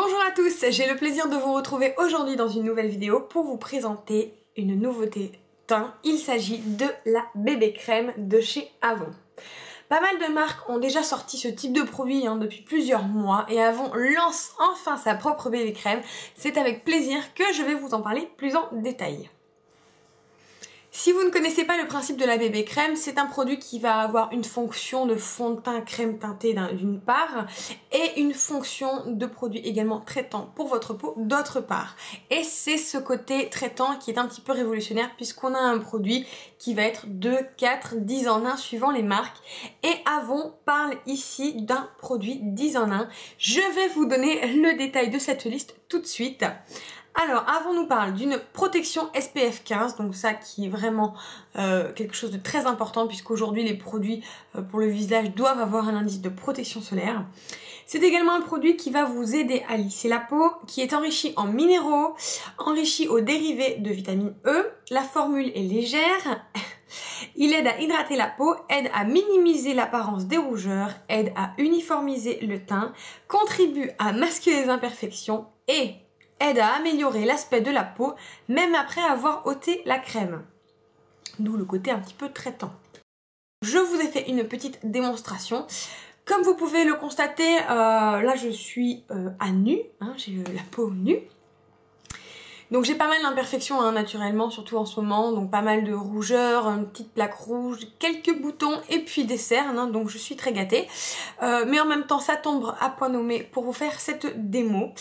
Bonjour à tous, j'ai le plaisir de vous retrouver aujourd'hui dans une nouvelle vidéo pour vous présenter une nouveauté teint. Il s'agit de la bébé crème de chez Avon. Pas mal de marques ont déjà sorti ce type de produit depuis plusieurs mois et Avon lance enfin sa propre bébé crème. C'est avec plaisir que je vais vous en parler plus en détail. Si vous ne connaissez pas le principe de la bébé crème, c'est un produit qui va avoir une fonction de fond de teint crème teintée d'une part et une fonction de produit également traitant pour votre peau d'autre part. Et c'est ce côté traitant qui est un petit peu révolutionnaire puisqu'on a un produit qui va être 2, 4, 10 en 1 suivant les marques. Et Avon parle ici d'un produit 10 en 1. Je vais vous donner le détail de cette liste tout de suite. Alors, Avon nous parle d'une protection SPF 15, donc ça qui est vraiment quelque chose de très important puisqu'aujourd'hui les produits pour le visage doivent avoir un indice de protection solaire. C'est également un produit qui va vous aider à lisser la peau, qui est enrichi en minéraux, enrichi aux dérivés de vitamine E. La formule est légère. Il aide à hydrater la peau, aide à minimiser l'apparence des rougeurs, aide à uniformiser le teint, contribue à masquer les imperfections et aide à améliorer l'aspect de la peau même après avoir ôté la crème. D'où le côté un petit peu traitant. Je vous ai fait une petite démonstration. Comme vous pouvez le constater, là je suis à nu, j'ai la peau nue. Donc j'ai pas mal d'imperfections naturellement, surtout en ce moment, donc pas mal de rougeurs, une petite plaque rouge, quelques boutons et puis des cernes, donc je suis très gâtée. Mais en même temps ça tombe à point nommé pour vous faire cette démo.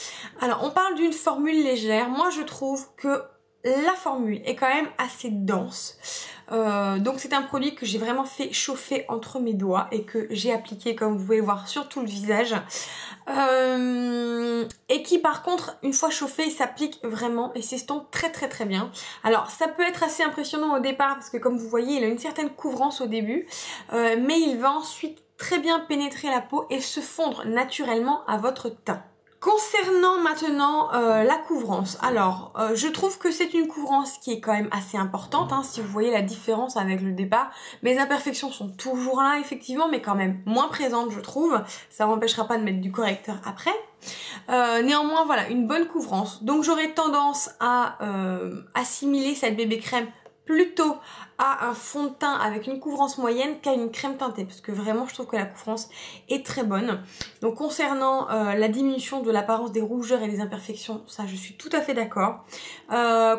Alors on parle d'une formule légère, moi je trouve que la formule est quand même assez dense. Donc c'est un produit que j'ai vraiment fait chauffer entre mes doigts et que j'ai appliqué comme vous pouvez le voir sur tout le visage. Et qui par contre une fois chauffé s'applique vraiment et s'estompe très bien. Alors ça peut être assez impressionnant au départ parce que comme vous voyez il a une certaine couvrance au début, mais il va ensuite très bien pénétrer la peau et se fondre naturellement à votre teint. Concernant maintenant la couvrance, alors je trouve que c'est une couvrance qui est quand même assez importante, si vous voyez la différence avec le départ. Mes imperfections sont toujours là effectivement, mais quand même moins présentes je trouve. Ça m'empêchera pas de mettre du correcteur après. Néanmoins voilà, une bonne couvrance. Donc j'aurais tendance à assimiler cette bébé crème plutôt à un fond de teint avec une couvrance moyenne qu'à une crème teintée parce que vraiment je trouve que la couvrance est très bonne. Donc concernant la diminution de l'apparence des rougeurs et des imperfections, ça je suis tout à fait d'accord.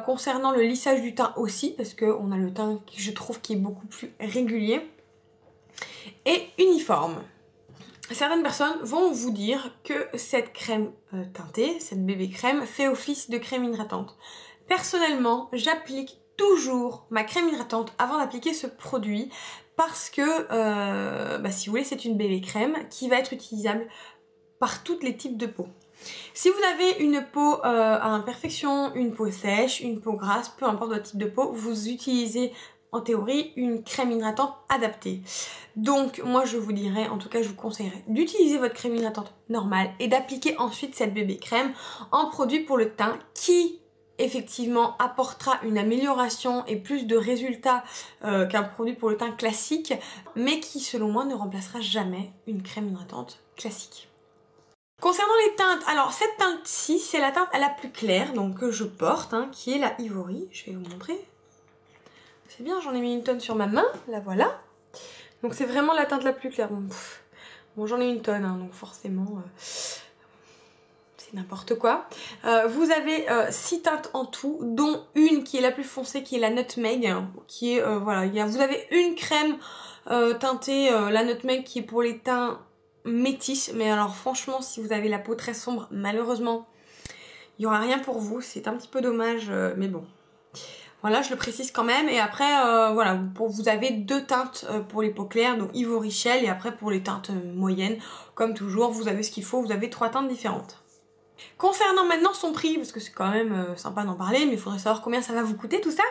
Concernant le lissage du teint aussi parce que on a le teint qui je trouve qui est beaucoup plus régulier et uniforme. Certaines personnes vont vous dire que cette crème teintée, cette bébé crème fait office de crème hydratante. Personnellement j'applique toujours ma crème hydratante avant d'appliquer ce produit parce que si vous voulez c'est une bébé crème qui va être utilisable par tous les types de peau. Si vous avez une peau à imperfection, une peau sèche, une peau grasse, peu importe votre type de peau, vous utilisez en théorie une crème hydratante adaptée. Donc moi je vous dirais, en tout cas je vous conseillerais d'utiliser votre crème hydratante normale et d'appliquer ensuite cette bébé crème en produit pour le teint qui effectivement apportera une amélioration et plus de résultats qu'un produit pour le teint classique, mais qui selon moi ne remplacera jamais une crème hydratante classique. Concernant les teintes, alors cette teinte-ci c'est la teinte la plus claire donc que je porte, qui est la Ivory. Je vais vous montrer. C'est bien, j'en ai mis une tonne sur ma main, la voilà. Donc c'est vraiment la teinte la plus claire. Bon j'en ai une tonne, donc forcément c'est n'importe quoi. Vous avez 6 teintes en tout, dont une qui est la plus foncée, qui est la Nutmeg, qui est voilà, vous avez une crème teintée, la Nutmeg qui est pour les teints métis, mais alors franchement si vous avez la peau très sombre, malheureusement il n'y aura rien pour vous, c'est un petit peu dommage, mais bon. Voilà, je le précise quand même. Et après, voilà, vous avez 2 teintes pour les peaux claires, donc Ivory Shell, et après pour les teintes moyennes, comme toujours, vous avez ce qu'il faut, vous avez 3 teintes différentes. Concernant maintenant son prix, parce que c'est quand même sympa d'en parler, mais il faudrait savoir combien ça va vous coûter tout ça.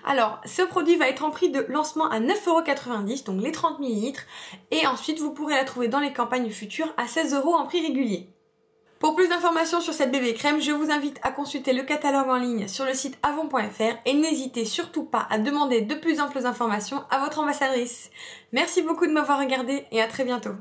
Alors, ce produit va être en prix de lancement à 9,90 €, donc les 30 ml, et ensuite vous pourrez la trouver dans les campagnes futures à 16 € en prix régulier. Pour plus d'informations sur cette bébé crème, je vous invite à consulter le catalogue en ligne sur le site avon.fr et n'hésitez surtout pas à demander de plus amples informations à votre ambassadrice. Merci beaucoup de m'avoir regardé et à très bientôt.